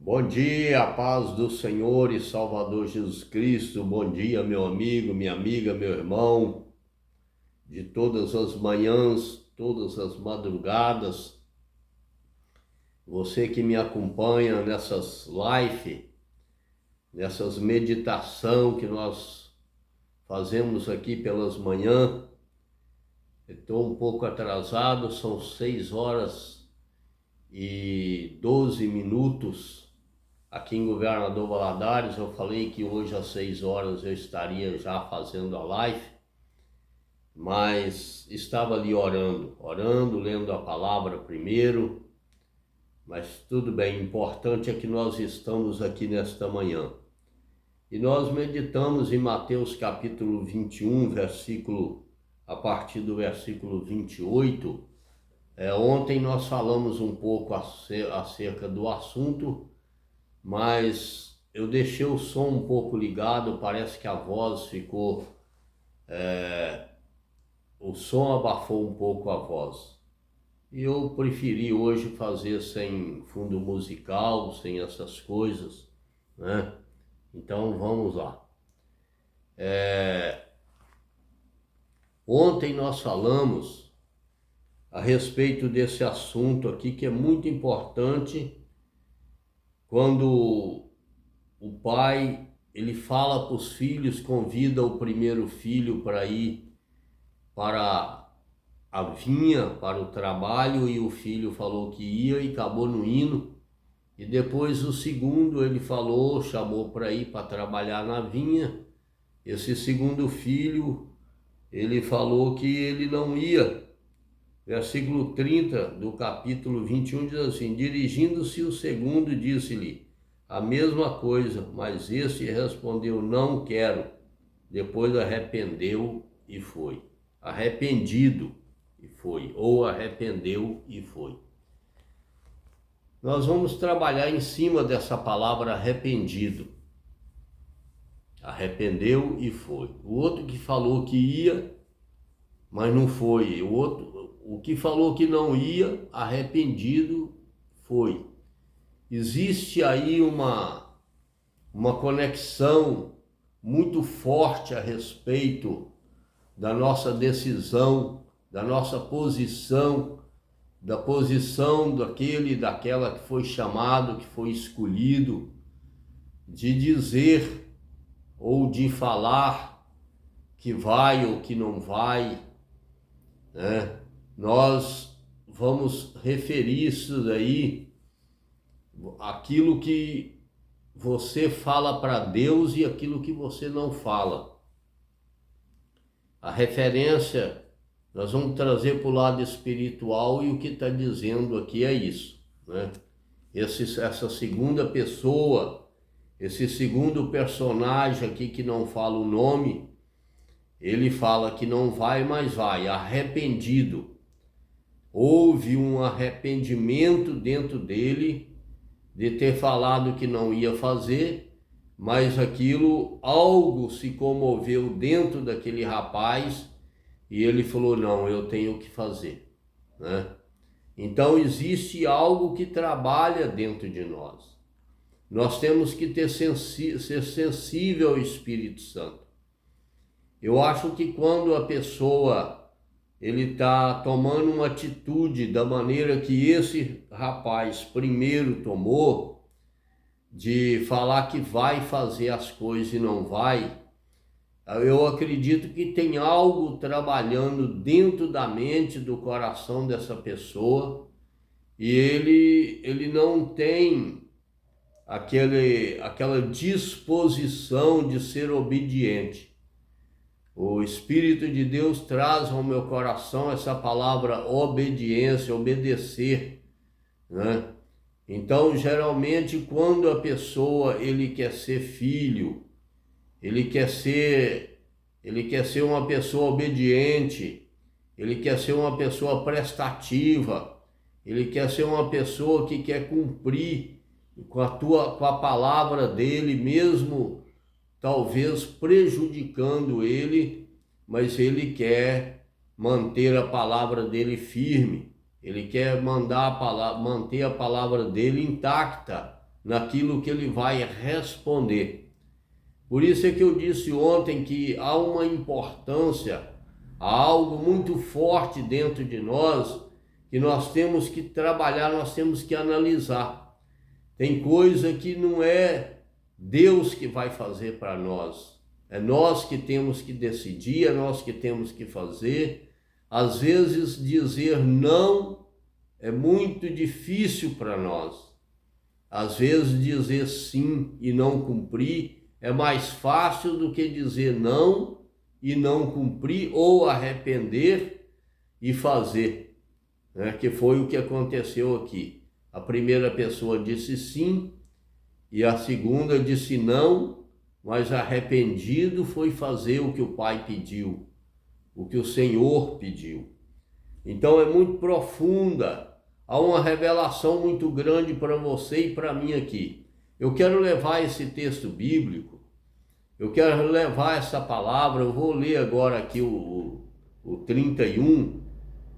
Bom dia, a paz do Senhor e Salvador Jesus Cristo. Bom dia, meu amigo, minha amiga, meu irmão, de todas as manhãs, todas as madrugadas. Você que me acompanha nessas lives, nessas meditação que nós fazemos aqui pelas manhãs. Estou um pouco atrasado, são 6h12 aqui em Governador Valadares. Eu falei que hoje às 6h eu estaria já fazendo a live, mas estava ali orando, lendo a palavra primeiro, mas tudo bem, o importante é que nós estamos aqui nesta manhã. E nós meditamos em Mateus capítulo 21, a partir do versículo 28. Ontem nós falamos um pouco acerca do assunto, mas eu deixei o som um pouco ligado, parece que a voz ficou... o som abafou um pouco a voz. E eu preferi hoje fazer sem fundo musical, sem essas coisas, né? Então vamos lá. Ontem nós falamos a respeito desse assunto aqui, que é muito importante, quando o pai ele fala para os filhos, convida o primeiro filho para ir para a vinha, para o trabalho, e o filho falou que ia e acabou não indo. E depois o segundo ele chamou para ir para trabalhar na vinha. Esse segundo filho, ele falou que ele não ia. Versículo 30 do capítulo 21 diz assim: dirigindo-se o segundo, disse-lhe a mesma coisa, mas este respondeu: não quero. Depois arrependeu e foi. Arrependido e foi, ou arrependeu e foi. Nós vamos trabalhar em cima dessa palavra arrependido. Arrependeu e foi. O outro que falou que ia, mas não foi. O que falou que não ia, arrependido, foi. Existe aí uma conexão muito forte a respeito da nossa decisão, da nossa posição, da posição daquela que foi chamado, que foi escolhido, de dizer ou de falar que vai ou que não vai, né? Nós vamos referir isso daí, aquilo que você fala para Deus e aquilo que você não fala. A referência nós vamos trazer para o lado espiritual, e o que está dizendo aqui é isso, né? Essa segunda pessoa, esse segundo personagem aqui que não fala o nome, ele fala que não vai, mas vai, arrependido. Houve um arrependimento dentro dele de ter falado que não ia fazer, mas algo se comoveu dentro daquele rapaz e ele falou: não, eu tenho que fazer, né? Então existe algo que trabalha dentro de nós. Nós temos que ser sensível ao Espírito Santo. Eu acho que quando a pessoa ele está tomando uma atitude da maneira que esse rapaz primeiro tomou, de falar que vai fazer as coisas e não vai, eu acredito que tem algo trabalhando dentro da mente, do coração dessa pessoa, e ele não tem aquela disposição de ser obediente. O Espírito de Deus traz ao meu coração essa palavra obediência, obedecer, né? Então, geralmente, quando a pessoa ele quer ser filho, ele quer ser uma pessoa obediente, ele quer ser uma pessoa prestativa, ele quer ser uma pessoa que quer cumprir com a palavra dele, mesmo talvez prejudicando ele, mas ele quer manter a palavra dele firme, ele quer manter a palavra dele intacta, naquilo que ele vai responder. Por isso é que eu disse ontem que há uma importância, há algo muito forte dentro de nós que nós temos que trabalhar, nós temos que analisar. Tem coisa que não é Deus que vai fazer para nós, é nós que temos que decidir, é nós que temos que fazer. Às vezes dizer não é muito difícil para nós. Às vezes dizer sim e não cumprir é mais fácil do que dizer não e não cumprir ou arrepender e fazer, né? Que foi o que aconteceu aqui. A primeira pessoa disse sim e a segunda disse não, mas arrependido foi fazer o que o pai pediu, o que o Senhor pediu. Então é muito profunda, há uma revelação muito grande para você e para mim aqui. Eu quero levar esse texto bíblico, eu quero levar essa palavra, eu vou ler agora aqui o 31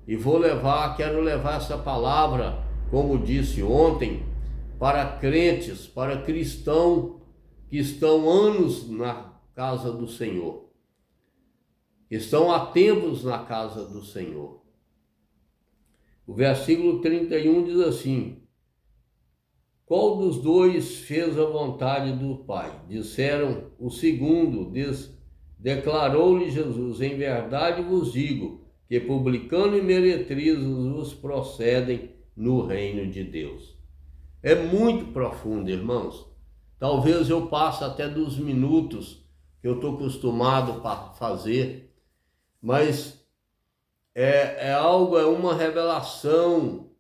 e quero levar essa palavra, como disse ontem, para crentes, para cristãos que estão anos na casa do Senhor, que estão há tempos na casa do Senhor. O versículo 31 diz assim: qual dos dois fez a vontade do Pai? Disseram o segundo. Declarou-lhe Jesus: em verdade vos digo que publicano e meretrizes vos procedem no reino de Deus. É muito profundo, irmãos. Talvez eu passe até dos minutos que eu estou acostumado a fazer, mas é algo, é uma revelação,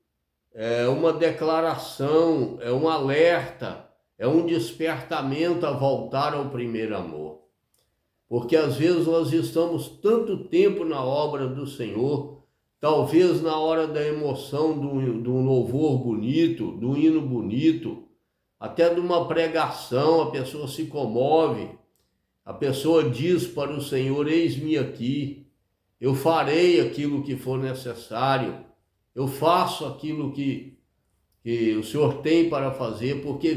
é uma declaração, é um alerta, é um despertamento a voltar ao primeiro amor. Porque às vezes nós estamos tanto tempo na obra do Senhor, talvez na hora da emoção de um louvor bonito, do hino bonito, até de uma pregação, a pessoa se comove, a pessoa diz para o Senhor: eis-me aqui, eu farei aquilo que for necessário, eu faço aquilo que o Senhor tem para fazer, porque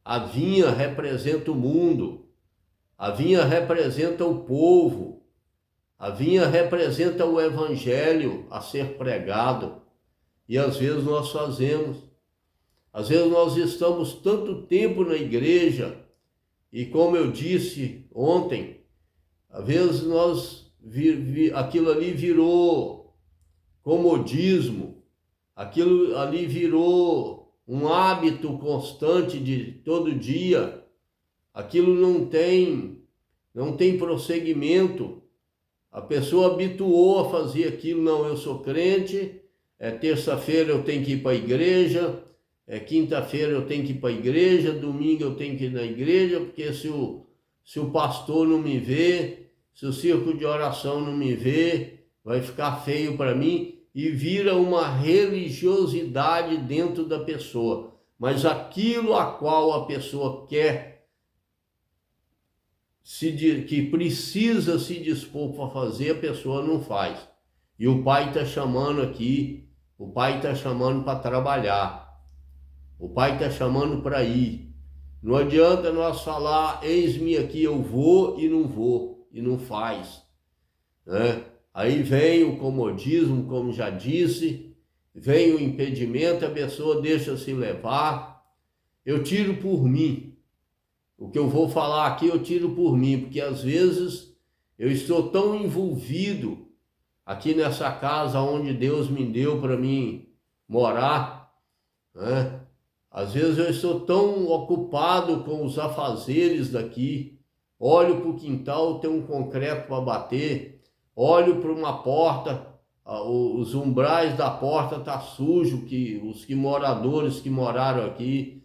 a vinha representa o mundo, a vinha representa o povo, a vinha representa o evangelho a ser pregado. E às vezes nós estamos tanto tempo na igreja, e como eu disse ontem, às vezes aquilo ali virou comodismo, aquilo ali virou um hábito constante de todo dia, aquilo não tem prosseguimento, a pessoa habituou a fazer aquilo. Não, eu sou crente, terça-feira eu tenho que ir para a igreja, quinta-feira eu tenho que ir para a igreja, domingo eu tenho que ir na igreja, porque se o pastor não me vê, se o círculo de oração não me vê, vai ficar feio para mim, e vira uma religiosidade dentro da pessoa. Mas aquilo a qual a pessoa quer, que precisa se dispor para fazer, a pessoa não faz. E o Pai está chamando aqui, o Pai está chamando para trabalhar, o Pai está chamando para ir. Não adianta nós falar: eis-me aqui, eu vou, e não faz, né? Aí vem o comodismo, como já disse, vem o impedimento, a pessoa deixa se levar. Eu tiro por mim. O que eu vou falar aqui eu tiro por mim, porque às vezes eu estou tão envolvido aqui nessa casa onde Deus me deu para mim morar, né? Às vezes eu estou tão ocupado com os afazeres daqui, olho para o quintal, tem um concreto para bater, olho para uma porta, os umbrais da porta tá sujo, que os moradores que moraram aqui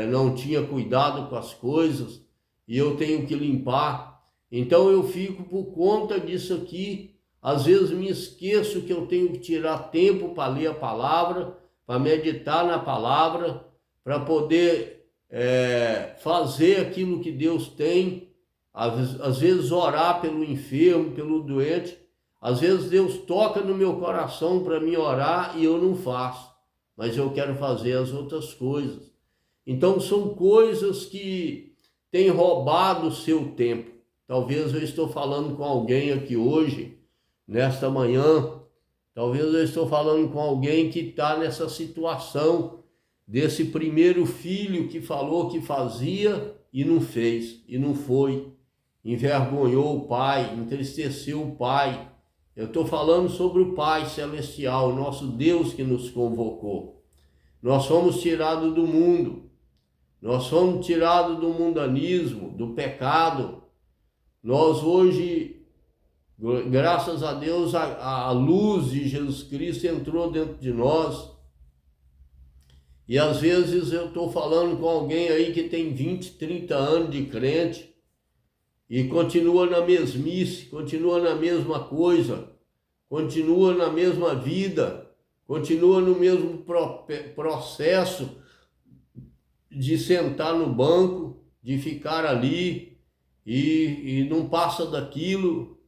não tinha cuidado com as coisas, e eu tenho que limpar. Então eu fico por conta disso aqui. Às vezes me esqueço que eu tenho que tirar tempo para ler a palavra, para meditar na palavra, para poder fazer aquilo que Deus tem. Às vezes orar pelo enfermo, pelo doente. Às vezes Deus toca no meu coração para mim orar e eu não faço, mas eu quero fazer as outras coisas. Então são coisas que têm roubado o seu tempo. Talvez eu estou falando com alguém aqui hoje, nesta manhã, talvez eu estou falando com alguém que está nessa situação desse primeiro filho que falou que fazia e não fez, e não foi, envergonhou o pai, entristeceu o pai. Eu estou falando sobre o Pai Celestial, o nosso Deus que nos convocou. Nós fomos tirados do mundo, nós fomos tirados do mundanismo, do pecado. Nós hoje, graças a Deus, a luz de Jesus Cristo entrou dentro de nós. E às vezes eu estou falando com alguém aí que tem 20, 30 anos de crente e continua na mesmice, continua na mesma coisa, continua na mesma vida, continua no mesmo processo de sentar no banco, de ficar ali e não passa daquilo,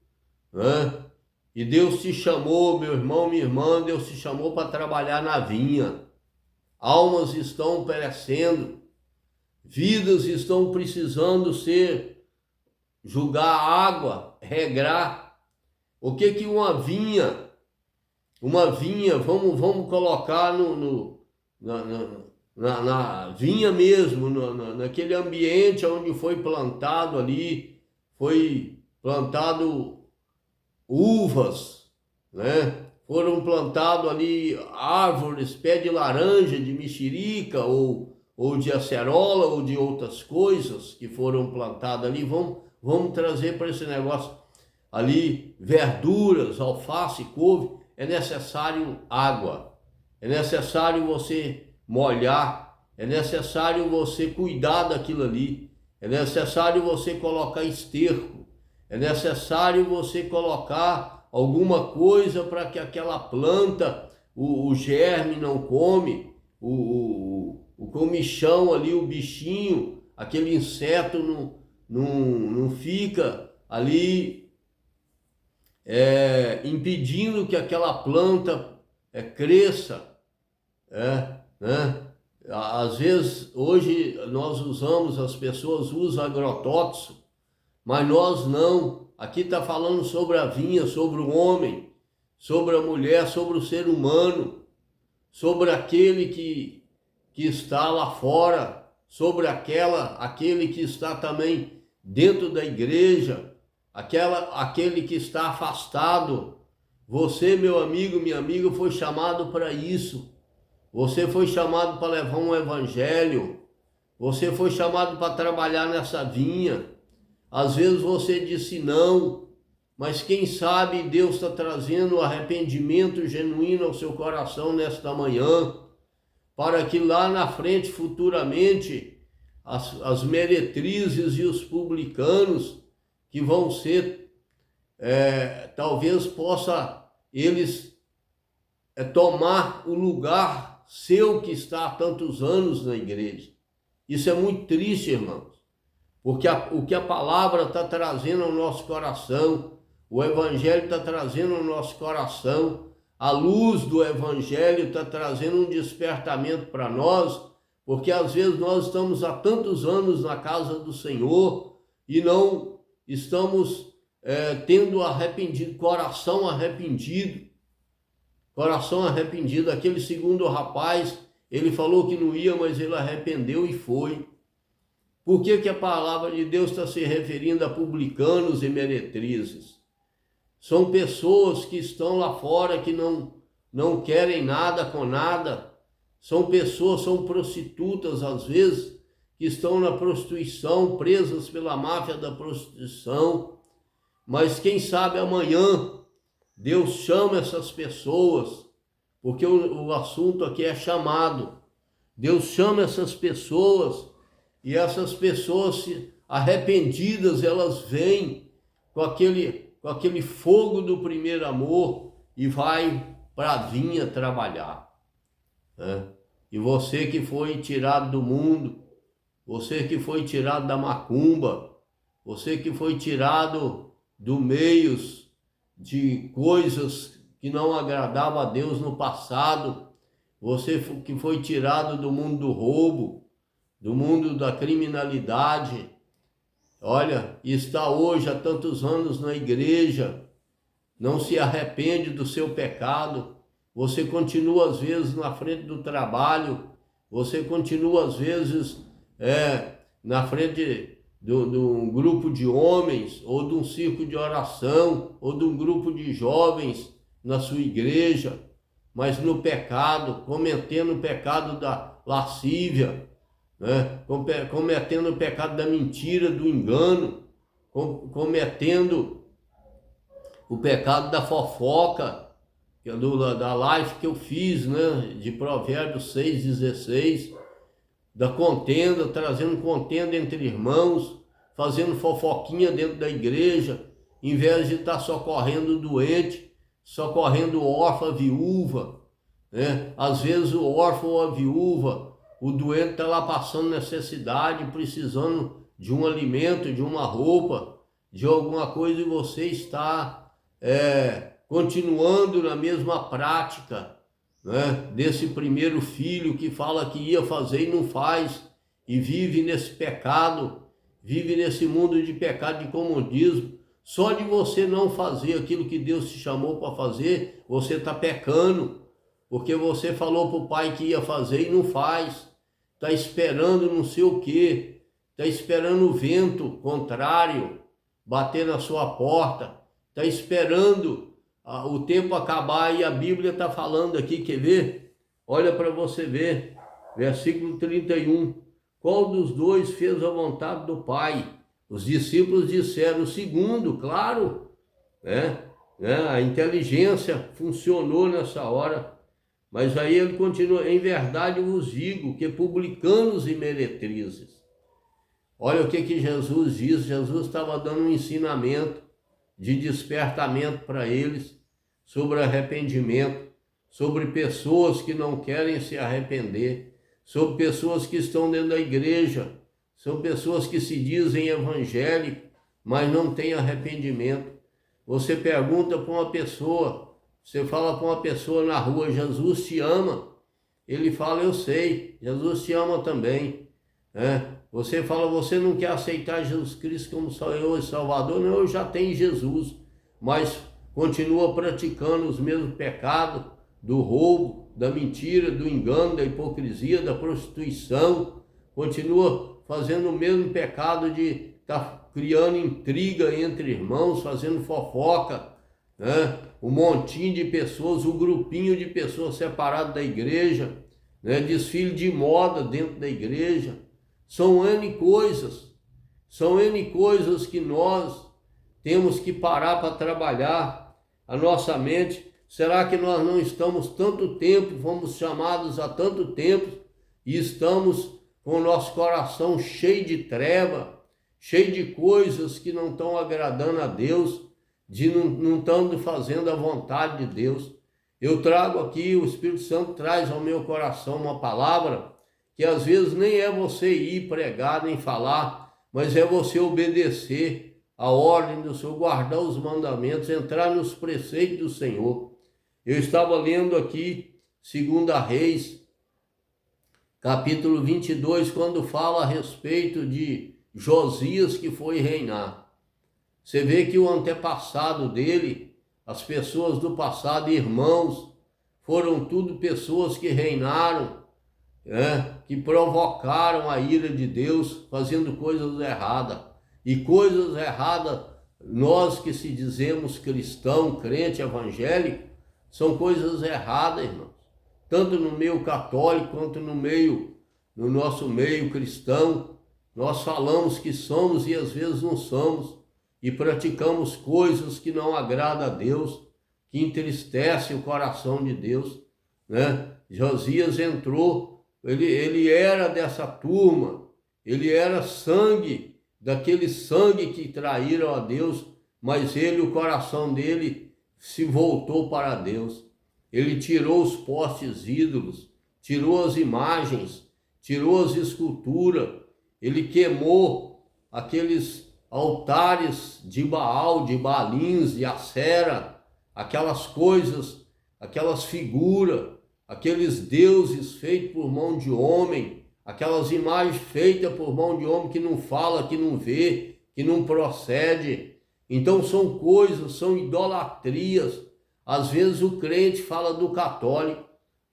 né? E Deus te chamou, meu irmão, minha irmã, Deus te chamou para trabalhar na vinha. Almas estão perecendo, vidas estão precisando jogar água, regrar. O que uma vinha, vamos colocar na vinha mesmo, naquele ambiente onde foi plantado ali, foi plantado uvas, né? Foram plantados ali árvores, pé de laranja, de mexerica, ou de acerola, ou de outras coisas que foram plantadas ali. Vamos trazer para esse negócio ali verduras, alface, couve. É necessário água, é necessário você molhar, é necessário você cuidar daquilo ali, é necessário você colocar esterco, é necessário você colocar alguma coisa para que aquela planta, o germe não come, o comichão ali, o bichinho, aquele inseto não fica ali impedindo que aquela planta cresça, né? Às vezes, hoje as pessoas usam agrotóxico, mas nós não. Aqui está falando sobre a vinha, sobre o homem, sobre a mulher, sobre o ser humano, sobre aquele que está lá fora, sobre aquele que está também dentro da igreja, aquele que está afastado. Você, meu amigo, minha amiga, foi chamado para isso. Você foi chamado para levar um evangelho. Você foi chamado para trabalhar nessa vinha. Às vezes você disse não, mas quem sabe Deus está trazendo arrependimento genuíno ao seu coração nesta manhã, para que lá na frente, futuramente, as meretrizes e os publicanos que vão ser, talvez possa eles tomar o lugar seu que está há tantos anos na igreja. Isso é muito triste, irmãos. Porque o que a palavra está trazendo ao nosso coração, o evangelho está trazendo ao nosso coração, a luz do evangelho está trazendo um despertamento para nós, porque às vezes nós estamos há tantos anos na casa do Senhor e não estamos tendo coração arrependido. Aquele segundo rapaz, ele falou que não ia, mas ele arrependeu e foi. Por que a palavra de Deus está se referindo a publicanos e meretrizes? São pessoas que estão lá fora, que não querem nada com nada. São prostitutas, às vezes, que estão na prostituição, presas pela máfia da prostituição. Mas quem sabe amanhã Deus chama essas pessoas, porque o assunto aqui é chamado. Deus chama essas pessoas. E essas pessoas arrependidas, elas vêm com aquele fogo do primeiro amor e vai para a vinha trabalhar, né? E você que foi tirado do mundo, você que foi tirado da macumba, você que foi tirado do meios de coisas que não agradavam a Deus no passado, você que foi tirado do mundo do roubo, do mundo da criminalidade. Olha, está hoje há tantos anos na igreja, não se arrepende do seu pecado, você continua às vezes na frente do trabalho, você continua às vezes na frente de um grupo de homens, ou de um círculo de oração, ou de um grupo de jovens na sua igreja, mas no pecado, cometendo o pecado da lascívia, né? Cometendo o pecado da mentira, do engano, cometendo o pecado da fofoca, que é da live que eu fiz, né? De Provérbios 6,16, da contenda, trazendo contenda entre irmãos, fazendo fofoquinha dentro da igreja, em vez de estar socorrendo o doente, socorrendo o órfão, a viúva, né? Às vezes o órfão ou a viúva, o doente está lá passando necessidade, precisando de um alimento, de uma roupa, de alguma coisa, e você está continuando na mesma prática, né, desse primeiro filho que fala que ia fazer e não faz, e vive nesse pecado, vive nesse mundo de pecado, de comodismo. Só de você não fazer aquilo que Deus te chamou para fazer, você está pecando, porque você falou para o pai que ia fazer e não faz, está esperando não sei o quê, está esperando o vento contrário bater na sua porta, está esperando o tempo acabar, e a Bíblia está falando aqui, quer ver? Olha para você ver, versículo 31. Qual dos dois fez a vontade do Pai? Os discípulos disseram: o segundo, claro, né? A inteligência funcionou nessa hora. Mas aí ele continua: em verdade vos digo que publicanos e meretrizes. Olha o que Jesus diz. Jesus estava dando um ensinamento de despertamento para eles, sobre arrependimento, sobre pessoas que não querem se arrepender, sobre pessoas que estão dentro da igreja, são pessoas que se dizem evangélicos, mas não têm arrependimento. Você pergunta para uma pessoa, você fala para uma pessoa na rua: Jesus te ama? Ele fala: eu sei, Jesus te ama também. Você fala: você não quer aceitar Jesus Cristo como Senhor e Salvador? Não, eu já tenho Jesus, mas continua praticando os mesmos pecados, do roubo, da mentira, do engano, da hipocrisia, da prostituição, continua fazendo o mesmo pecado de estar criando intriga entre irmãos, fazendo fofoca, né? Um montinho de pessoas, um grupinho de pessoas separado da igreja, né? Desfile de moda dentro da igreja. São N coisas que nós temos que parar para trabalhar a nossa mente. Será que nós não estamos tanto tempo, fomos chamados há tanto tempo, e estamos com o nosso coração cheio de treva, cheio de coisas que não estão agradando a Deus, de não estão fazendo a vontade de Deus? Eu trago aqui, o Espírito Santo traz ao meu coração uma palavra que às vezes nem é você ir pregar nem falar, mas é você obedecer a ordem do Senhor, guardar os mandamentos, entrar nos preceitos do Senhor. Eu estava lendo aqui 2 Reis, capítulo 22, quando fala a respeito de Josias que foi reinar. Você vê que o antepassado dele, as pessoas do passado, irmãos, foram tudo pessoas que reinaram, que provocaram a ira de Deus, fazendo coisas erradas. E coisas erradas, nós que se dizemos cristão, crente, evangélico, são coisas erradas, irmãos. Tanto no meio católico, quanto no nosso meio cristão, nós falamos que somos e às vezes não somos, e praticamos coisas que não agradam a Deus, que entristecem o coração de Deus, né? Josias entrou, ele era dessa turma, ele era sangue, daquele sangue que traíram a Deus, mas o coração dele se voltou para Deus. Ele tirou os postes ídolos, tirou as imagens, tirou as esculturas, ele queimou aqueles altares de Baal, de Baalins, de Acera, aquelas coisas, aquelas figuras, aqueles deuses feitos por mão de homem, aquelas imagens feitas por mão de homem que não fala, que não vê, que não procede. Então são coisas, são idolatrias. Às vezes o crente fala do católico,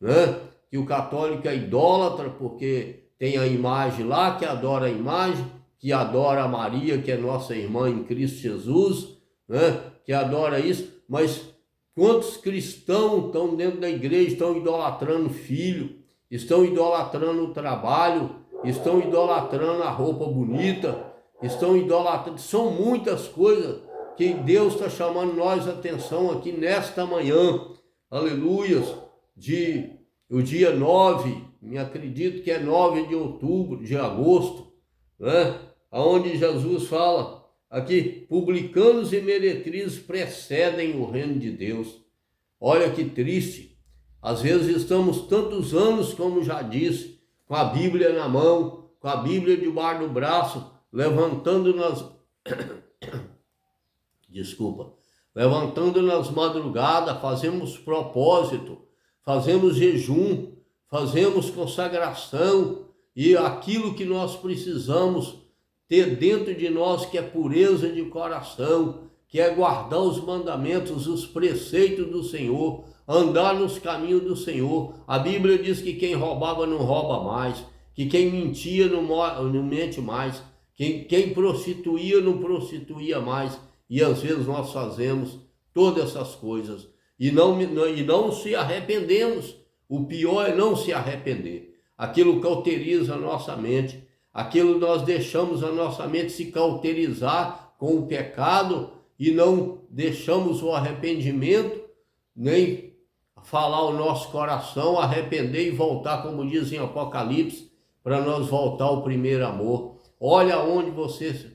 né? Que o católico é idólatra porque tem a imagem lá, que adora a imagem, que adora a Maria, que é nossa irmã em Cristo Jesus, né? Que adora isso, mas quantos cristãos estão dentro da igreja, estão idolatrando o filho, estão idolatrando o trabalho, estão idolatrando a roupa bonita, estão idolatrando, são muitas coisas que Deus está chamando nós a atenção aqui nesta manhã, aleluias, o dia 9, me acredito que é 9 de outubro, de agosto, né? Onde Jesus fala aqui, publicanos e meretrizes precedem o reino de Deus. Olha que triste, às vezes estamos tantos anos, como já disse, com a Bíblia na mão, com a Bíblia debaixo do braço, levantando nas madrugadas, fazemos propósito, fazemos jejum, fazemos consagração, e aquilo que nós precisamos ter dentro de nós, que é pureza de coração, que é guardar os mandamentos, os preceitos do Senhor, andar nos caminhos do Senhor. A Bíblia diz que quem roubava não rouba mais, que quem mentia não mente mais, quem prostituía não prostituía mais, e às vezes nós fazemos todas essas coisas e não se arrependemos. O pior é não se arrepender. Aquilo cauteriza a nossa mente, aquilo nós deixamos a nossa mente se cauterizar com o pecado e não deixamos o arrependimento, nem falar o nosso coração, arrepender e voltar, como diz em Apocalipse, para nós voltar ao primeiro amor. Olha onde você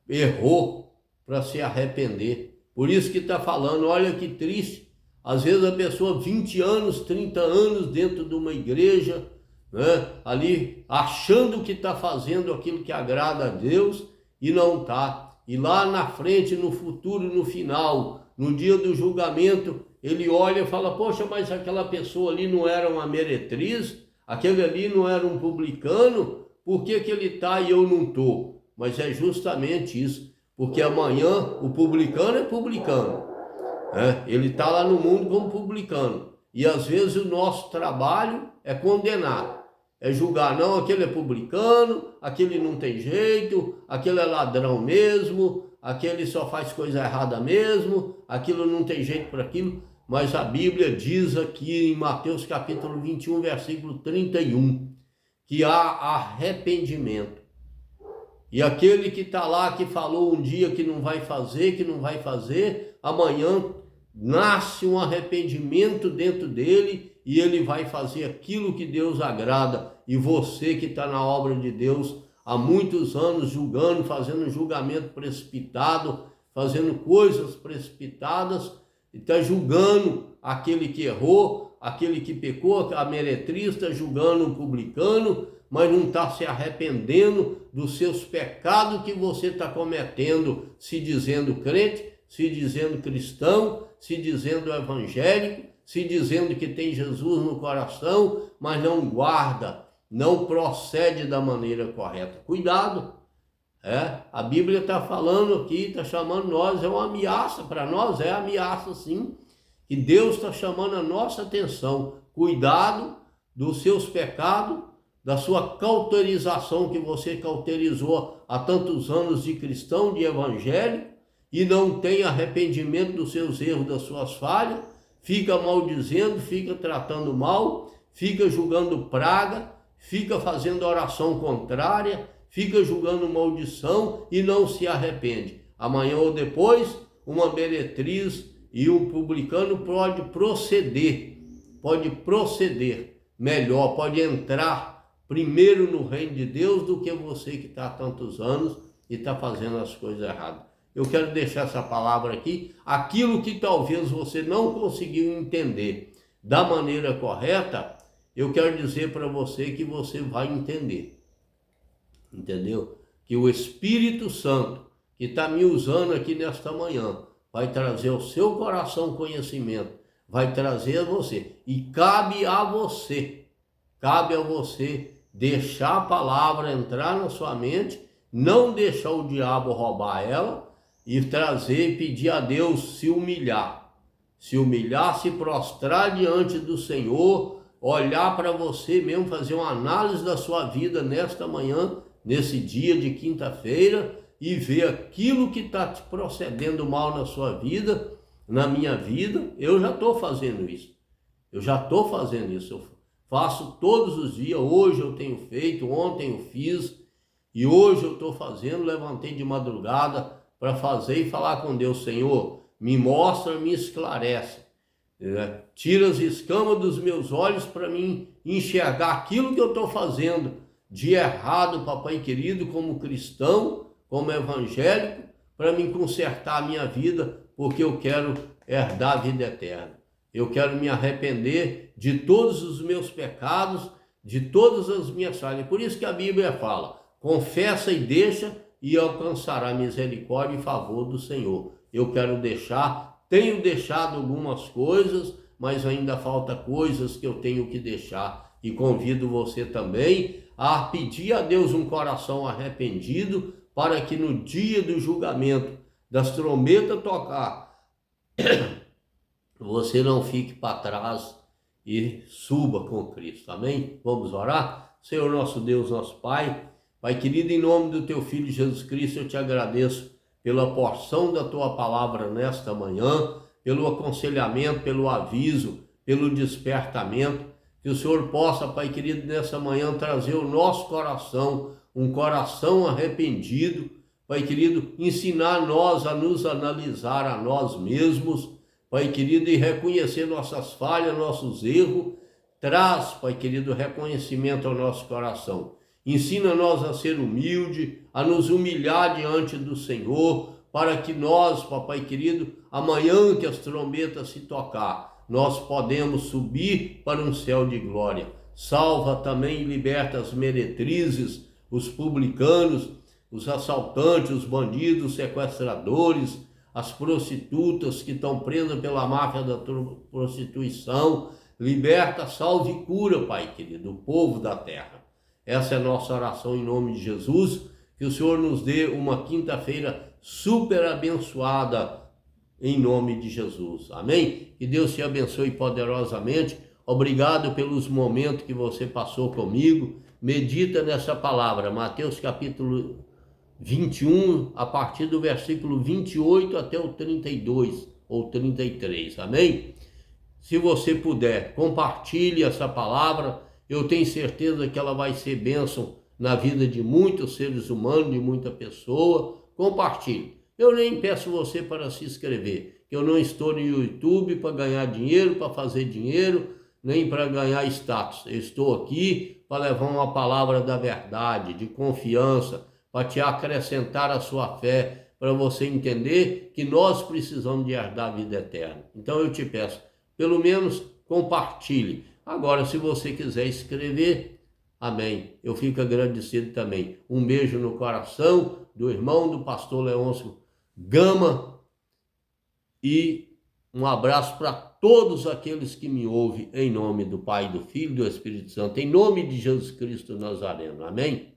errou para se arrepender. Por isso que está falando, olha que triste. Às vezes a pessoa 20 anos, 30 anos dentro de uma igreja, né, ali achando que está fazendo aquilo que agrada a Deus e não está. E lá na frente, no futuro, no final, no dia do julgamento, ele olha e fala, poxa, mas aquela pessoa ali não era uma meretriz, aquele ali não era um publicano, por que que ele está e eu não estou? Mas é justamente isso, porque amanhã o publicano é publicano, ele está lá no mundo como publicano, e às vezes o nosso trabalho é condenar, é julgar, não, aquele é publicano, aquele não tem jeito, aquele é ladrão mesmo, aquele só faz coisa errada mesmo, aquilo não tem jeito para aquilo. Mas a Bíblia diz aqui em Mateus capítulo 21, versículo 31, que há arrependimento. E aquele que está lá, que falou um dia que não vai fazer, amanhã nasce um arrependimento dentro dele e ele vai fazer aquilo que Deus agrada. E você que está na obra de Deus há muitos anos julgando, fazendo julgamento precipitado, fazendo coisas precipitadas, está julgando aquele que errou, aquele que pecou, a meretriz está julgando o publicano, mas não está se arrependendo dos seus pecados que você está cometendo, se dizendo crente, se dizendo cristão, se dizendo evangélico, se dizendo que tem Jesus no coração, mas não guarda, não procede da maneira correta. Cuidado! A Bíblia está falando aqui, está chamando nós, é uma ameaça para nós, é ameaça sim, que Deus está chamando a nossa atenção. Cuidado dos seus pecados, da sua cauterização que você cauterizou há tantos anos de cristão, de evangélico, e não tem arrependimento dos seus erros, das suas falhas, fica maldizendo, fica tratando mal, fica julgando praga, fica fazendo oração contrária, fica julgando maldição e não se arrepende. Amanhã ou depois, uma meretriz e um publicano pode proceder melhor, pode entrar primeiro no reino de Deus do que você que está há tantos anos e está fazendo as coisas erradas. Eu quero deixar essa palavra aqui, aquilo que talvez você não conseguiu entender da maneira correta, eu quero dizer para você que você vai entender. Entendeu? Que o Espírito Santo, que está me usando aqui nesta manhã, vai trazer ao seu coração conhecimento, vai trazer a você, e cabe a você cabe a você deixar a palavra entrar na sua mente, não deixar o diabo roubar ela e trazer e pedir a Deus se humilhar, se prostrar diante do Senhor, olhar para você mesmo, fazer uma análise da sua vida nesta manhã, nesse dia de quinta-feira, e ver aquilo que está te procedendo mal na sua vida, na minha vida. Eu já estou fazendo isso. Eu faço todos os dias. Hoje eu tenho feito, ontem eu fiz, e hoje eu estou fazendo. Levantei de madrugada para fazer e falar com Deus: Senhor, me mostra, me esclarece, tira as escamas dos meus olhos para mim enxergar aquilo que eu estou fazendo de errado, papai querido, como cristão, como evangélico, para me consertar a minha vida, porque eu quero herdar a vida eterna. Eu quero me arrepender de todos os meus pecados, de todas as minhas falhas. Por isso que a Bíblia fala: confessa e deixa, e alcançará misericórdia e favor do Senhor. Eu quero deixar, tenho deixado algumas coisas, mas ainda falta coisas que eu tenho que deixar. E convido você também a pedir a Deus um coração arrependido, para que no dia do julgamento, das trombetas tocar, você não fique para trás e suba com Cristo. Amém? Vamos orar? Senhor nosso Deus, nosso Pai, Pai querido, em nome do Teu Filho Jesus Cristo, eu te agradeço pela porção da Tua palavra nesta manhã, pelo aconselhamento, pelo aviso, pelo despertamento. Que o Senhor possa, Pai querido, nessa manhã trazer ao nosso coração um coração arrependido. Pai querido, ensinar nós a nos analisar a nós mesmos, Pai querido, e reconhecer nossas falhas, nossos erros. Traz, Pai querido, reconhecimento ao nosso coração. Ensina nós a ser humilde, a nos humilhar diante do Senhor, para que nós, papai querido, amanhã que as trombetas se tocar, nós podemos subir para um céu de glória. Salva também e liberta as meretrizes, os publicanos, os assaltantes, os bandidos, os sequestradores, as prostitutas que estão presas pela máfia da prostituição. Liberta, salve e cura, Pai querido, o povo da terra. Essa é a nossa oração em nome de Jesus. Que o Senhor nos dê uma quinta-feira super abençoada em nome de Jesus. Amém? Que Deus te abençoe poderosamente. Obrigado pelos momentos que você passou comigo. Medita nessa palavra, Mateus capítulo 21, a partir do versículo 28 até o 32 ou 33. Amém? Se você puder, compartilhe essa palavra. Eu tenho certeza que ela vai ser bênção na vida de muitos seres humanos, de muita pessoa. Compartilhe. Eu nem peço você para se inscrever. Eu não estou no YouTube para ganhar dinheiro, para fazer dinheiro, nem para ganhar status. Eu estou aqui para levar uma palavra da verdade, de confiança, para te acrescentar a sua fé, para você entender que nós precisamos de herdar a vida eterna. Então eu te peço, pelo menos compartilhe. Agora, se você quiser escrever, amém. Eu fico agradecido também. Um beijo no coração do irmão do pastor Leôncio Gama e um abraço para todos aqueles que me ouvem, em nome do Pai, do Filho e do Espírito Santo, em nome de Jesus Cristo Nazareno. Amém?